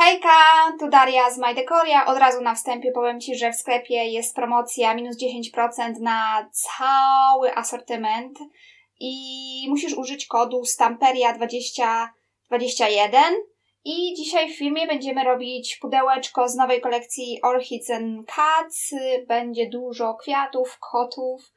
Hejka, tu Daria z MyDecoria. Od razu na wstępie powiem Ci, że w sklepie jest promocja minus 10% na cały asortyment i musisz użyć kodu Stamperia2021 i dzisiaj w filmie będziemy robić pudełeczko z nowej kolekcji Orchids and Cats. Będzie dużo kwiatów, kotów,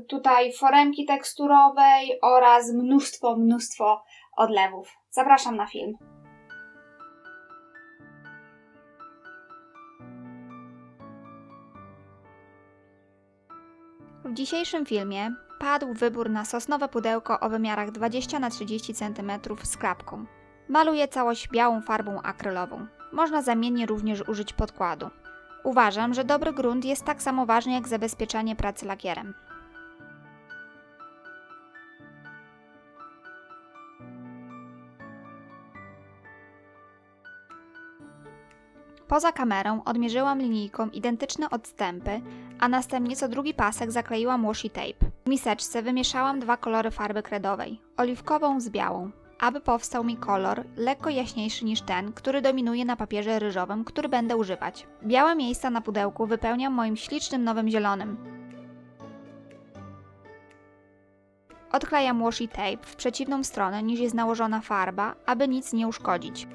tutaj foremki teksturowej oraz mnóstwo odlewów. Zapraszam na film. W dzisiejszym filmie padł wybór na sosnowe pudełko o wymiarach 20×30 cm z klapką. Maluję całość białą farbą akrylową. Można zamiennie również użyć podkładu. Uważam, że dobry grunt jest tak samo ważny jak zabezpieczanie pracy lakierem. Poza kamerą odmierzyłam linijką identyczne odstępy, a następnie co drugi pasek zakleiłam washi tape. W miseczce wymieszałam dwa kolory farby kredowej, oliwkową z białą, aby powstał mi kolor lekko jaśniejszy niż ten, który dominuje na papierze ryżowym, który będę używać. Białe miejsca na pudełku wypełniam moim ślicznym nowym zielonym. Odklejam washi tape w przeciwną stronę niż jest nałożona farba, aby nic nie uszkodzić.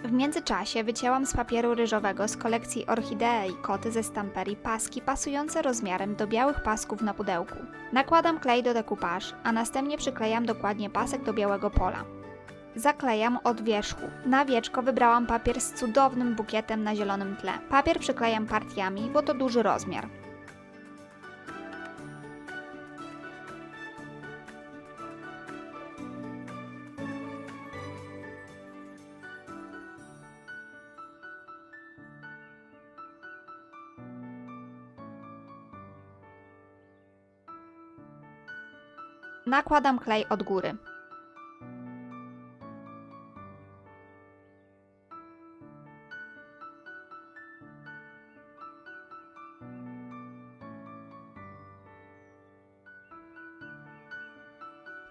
W międzyczasie wycięłam z papieru ryżowego z kolekcji Orchidea i koty ze Stamperii paski pasujące rozmiarem do białych pasków na pudełku. Nakładam klej do decoupage, a następnie przyklejam dokładnie pasek do białego pola. Zaklejam od wierzchu. Na wieczko wybrałam papier z cudownym bukietem na zielonym tle. Papier przyklejam partiami, bo to duży rozmiar. Nakładam klej od góry.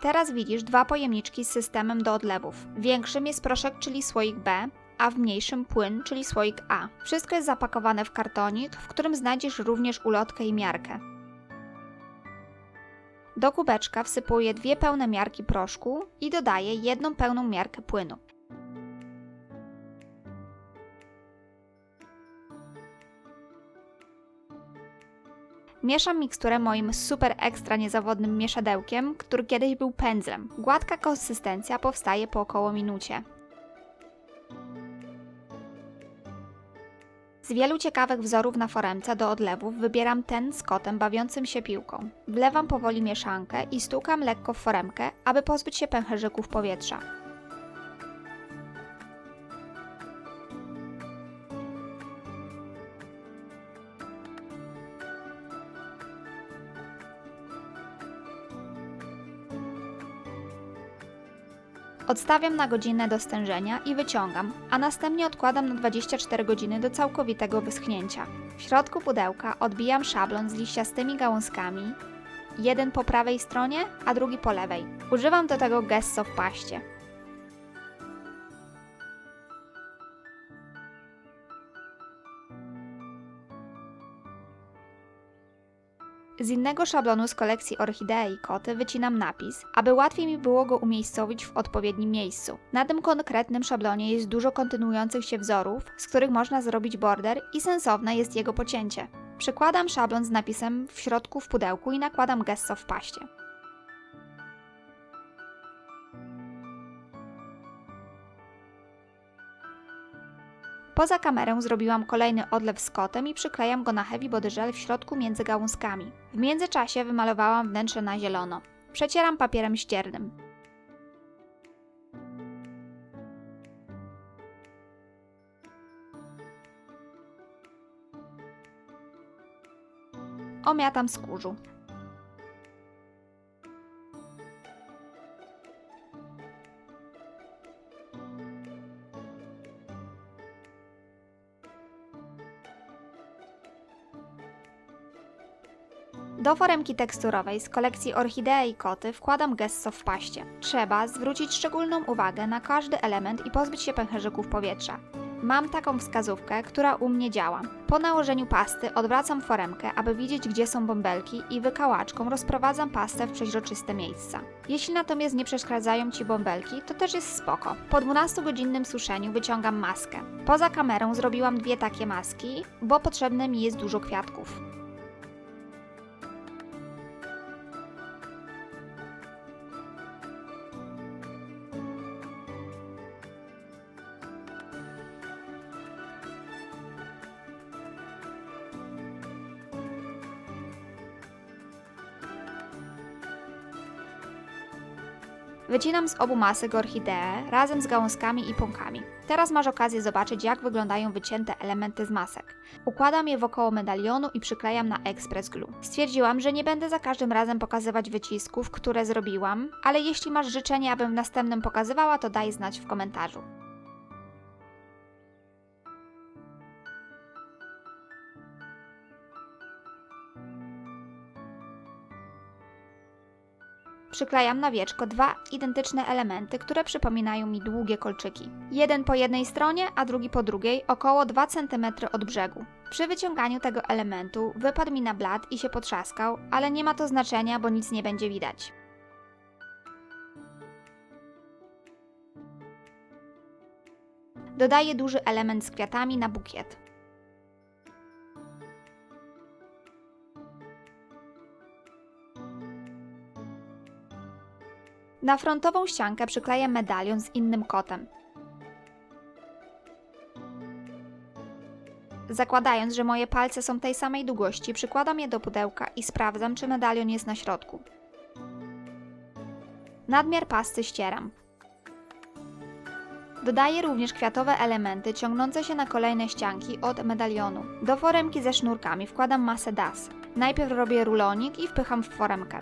Teraz widzisz dwa pojemniczki z systemem do odlewów. W większym jest proszek, czyli słoik B, a w mniejszym płyn, czyli słoik A. Wszystko jest zapakowane w kartonik, w którym znajdziesz również ulotkę i miarkę. Do kubeczka wsypuję 2 pełne miarki proszku i dodaję 1 pełną miarkę płynu. Mieszam miksturę moim super ekstra niezawodnym mieszadełkiem, który kiedyś był pędzlem. Gładka konsystencja powstaje po około minucie. Z wielu ciekawych wzorów na foremce do odlewów wybieram ten z kotem bawiącym się piłką. Wlewam powoli mieszankę i stukam lekko w foremkę, aby pozbyć się pęcherzyków powietrza. Odstawiam na godzinę do stężenia i wyciągam, a następnie odkładam na 24 godziny do całkowitego wyschnięcia. W środku pudełka odbijam szablon z liściastymi gałązkami, jeden po prawej stronie, a drugi po lewej. Używam do tego gesso w paście. Z innego szablonu z kolekcji Orchidea i koty wycinam napis, aby łatwiej mi było go umiejscowić w odpowiednim miejscu. Na tym konkretnym szablonie jest dużo kontynuujących się wzorów, z których można zrobić border i sensowne jest jego pocięcie. Przykładam szablon z napisem w środku w pudełku i nakładam gesso w paście. Poza kamerą zrobiłam kolejny odlew z kotem i przyklejam go na heavy body gel w środku między gałązkami. W międzyczasie wymalowałam wnętrze na zielono. Przecieram papierem ściernym. Omiatam z kurzu. Do foremki teksturowej z kolekcji Orchidea i Koty wkładam gesso w paście. Trzeba zwrócić szczególną uwagę na każdy element i pozbyć się pęcherzyków powietrza. Mam taką wskazówkę, która u mnie działa. Po nałożeniu pasty odwracam foremkę, aby widzieć, gdzie są bąbelki i wykałaczką rozprowadzam pastę w przeźroczyste miejsca. Jeśli natomiast nie przeszkadzają Ci bąbelki, to też jest spoko. Po 12-godzinnym suszeniu wyciągam maskę. Poza kamerą zrobiłam 2 takie maski, bo potrzebne mi jest dużo kwiatków. Wycinam z obu masek orchideę razem z gałązkami i pąkami. Teraz masz okazję zobaczyć, jak wyglądają wycięte elementy z masek. Układam je wokoło medalionu i przyklejam na Express Glue. Stwierdziłam, że nie będę za każdym razem pokazywać wycisków, które zrobiłam, ale jeśli masz życzenie, abym w następnym pokazywała, to daj znać w komentarzu. Przyklejam na wieczko 2 identyczne elementy, które przypominają mi długie kolczyki. Jeden po jednej stronie, a drugi po drugiej, około 2 cm od brzegu. Przy wyciąganiu tego elementu wypadł mi na blat i się potrzaskał, ale nie ma to znaczenia, bo nic nie będzie widać. Dodaję duży element z kwiatami na bukiet. Na frontową ściankę przykleję medalion z innym kotem. Zakładając, że moje palce są tej samej długości, przykładam je do pudełka i sprawdzam, czy medalion jest na środku. Nadmiar pasty ścieram. Dodaję również kwiatowe elementy ciągnące się na kolejne ścianki od medalionu. Do foremki ze sznurkami wkładam masę das. Najpierw robię rulonik i wpycham w foremkę.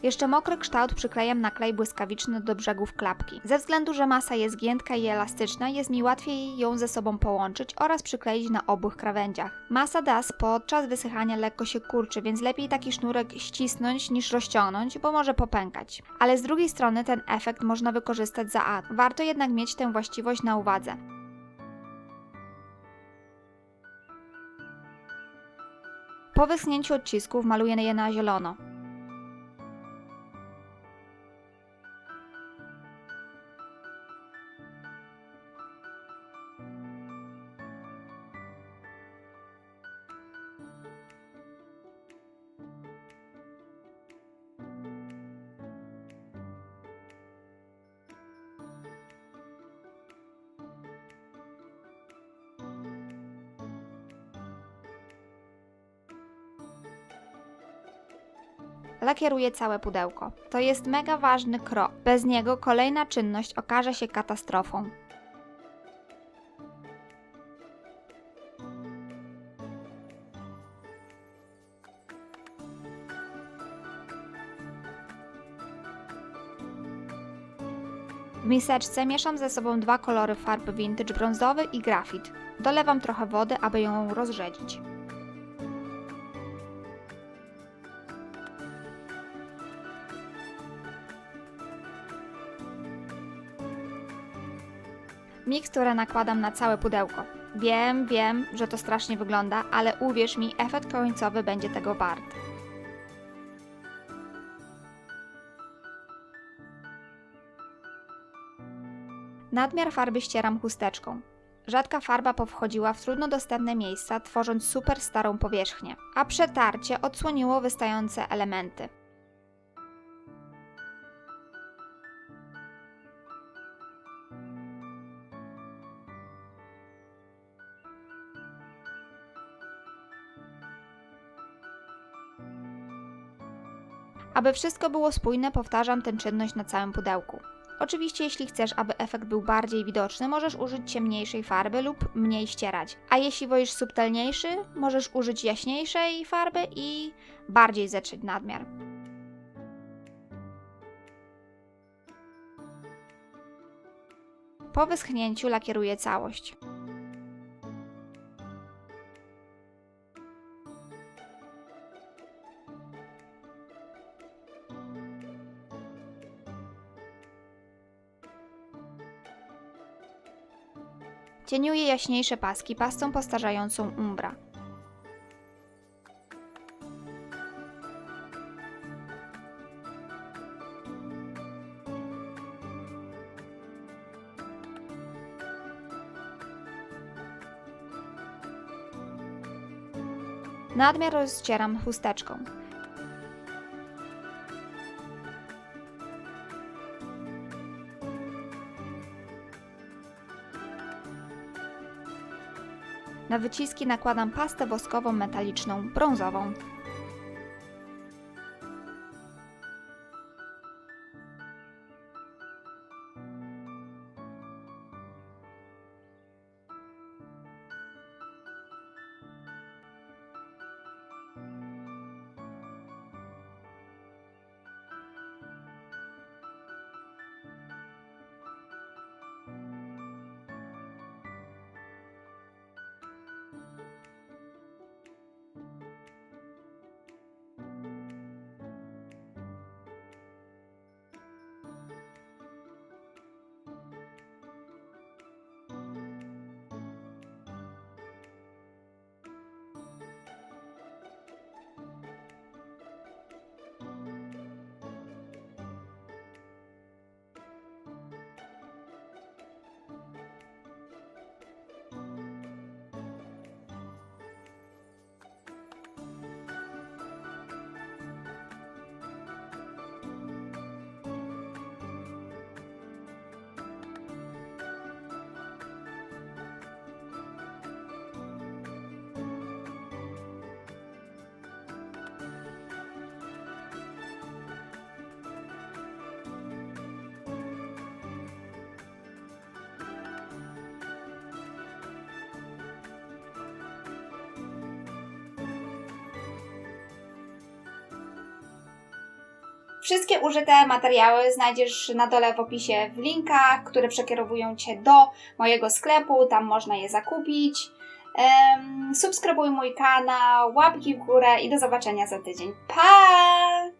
Jeszcze mokry kształt przyklejam na klej błyskawiczny do brzegów klapki. Ze względu, że masa jest giętka i elastyczna, jest mi łatwiej ją ze sobą połączyć oraz przykleić na obu krawędziach. Masa das podczas wysychania lekko się kurczy, więc lepiej taki sznurek ścisnąć niż rozciągnąć, bo może popękać. Ale z drugiej strony ten efekt można wykorzystać za art. Warto jednak mieć tę właściwość na uwadze. Po wyschnięciu odcisków maluję je na zielono. Lakieruję całe pudełko. To jest mega ważny krok. Bez niego kolejna czynność okaże się katastrofą. W miseczce mieszam ze sobą 2 kolory farb vintage, brązowy i grafit. Dolewam trochę wody, aby ją rozrzedzić. Miksturę nakładam na całe pudełko. Wiem, że to strasznie wygląda, ale uwierz mi, efekt końcowy będzie tego wart. Nadmiar farby ścieram chusteczką. Rzadka farba powchodziła w trudno dostępne miejsca, tworząc super starą powierzchnię, a przetarcie odsłoniło wystające elementy. Aby wszystko było spójne, powtarzam tę czynność na całym pudełku. Oczywiście jeśli chcesz, aby efekt był bardziej widoczny, możesz użyć ciemniejszej farby lub mniej ścierać. A jeśli wolisz subtelniejszy, możesz użyć jaśniejszej farby i bardziej zetrzeć nadmiar. Po wyschnięciu lakieruję całość. Cieniuję jaśniejsze paski pastą powtarzającą Umbra. Nadmiar rozcieram chusteczką. Na wyciski nakładam pastę woskową metaliczną, brązową. Wszystkie użyte materiały znajdziesz na dole w opisie w linkach, które przekierowują Cię do mojego sklepu, tam można je zakupić. Subskrybuj mój kanał, łapki w górę i do zobaczenia za tydzień. Pa!